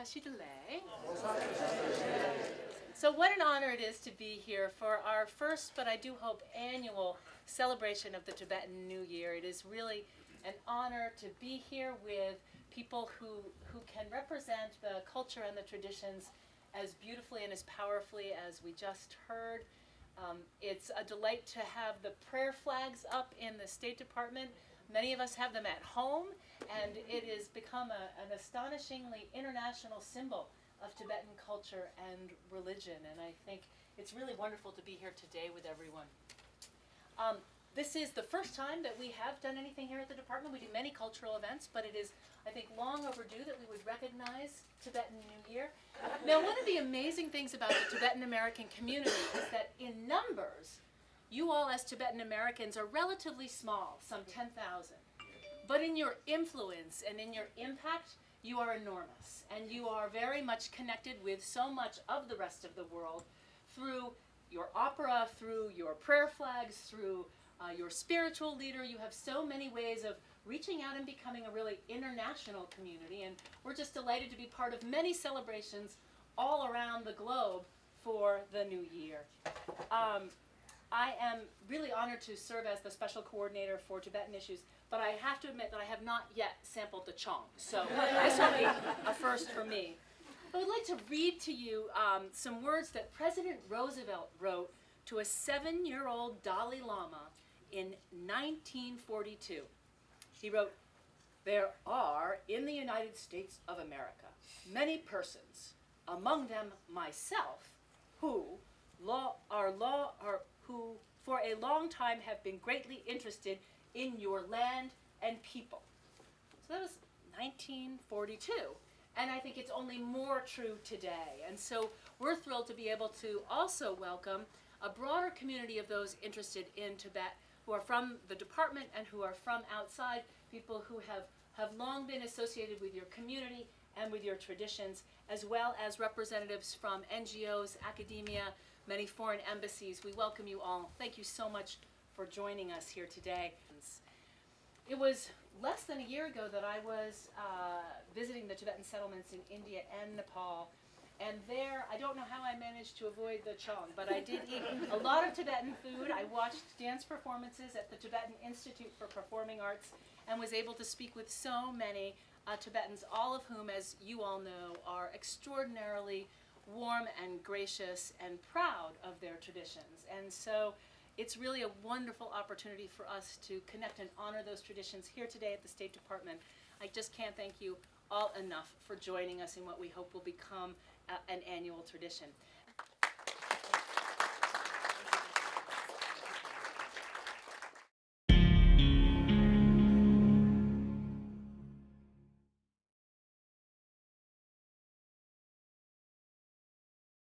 Tashidale. So what an honor it is to be here for our first, but I do hope annual celebration of the Tibetan New Year. It is really an honor to be here with people who can represent the culture and the traditions as beautifully and as powerfully as we just heard. It's a delight to have the prayer flags up in the State Department. Many of us have them at home, and it has become an astonishingly international symbol of Tibetan culture and religion, and I think it's really wonderful to be here today with everyone. This is the first time that we have done anything here at the department. We do many cultural events, but it is, I think, long overdue that we would recognize Tibetan New Year. Now, one of the amazing things about the Tibetan American community is that in numbers, you all as Tibetan Americans are relatively small, some 10,000. But in your influence and in your impact, you are enormous. And you are very much connected with so much of the rest of the world through your opera, through your prayer flags, through your spiritual leader. You have so many ways of reaching out and becoming a really international community. And we're just delighted to be part of many celebrations all around the globe for the new year. I am really honored to serve as the special coordinator for Tibetan Issues, but I have to admit that I have not yet sampled the chong, so this will be a first for me. I would like to read to you some words that President Roosevelt wrote to a 7-year-old Dalai Lama in 1942. He wrote, "There are in the United States of America many persons, among them myself, who for a long time have been greatly interested in your land and people." So that was 1942. And I think it's only more true today. And so we're thrilled to be able to also welcome a broader community of those interested in Tibet who are from the department and who are from outside, people who have long been associated with your community and with your traditions, as well as representatives from NGOs, academia, many foreign embassies. We welcome you all. Thank you so much for joining us here today. It was less than a year ago that I was visiting the Tibetan settlements in India and Nepal. And there, I don't know how I managed to avoid the chong, but I did eat a lot of Tibetan food. I watched dance performances at the Tibetan Institute for Performing Arts and was able to speak with so many Tibetans, all of whom, as you all know, are extraordinarily warm and gracious and proud of their traditions. And so it's really a wonderful opportunity for us to connect and honor those traditions here today at the State Department. I just can't thank you all enough for joining us in what we hope will become an annual tradition.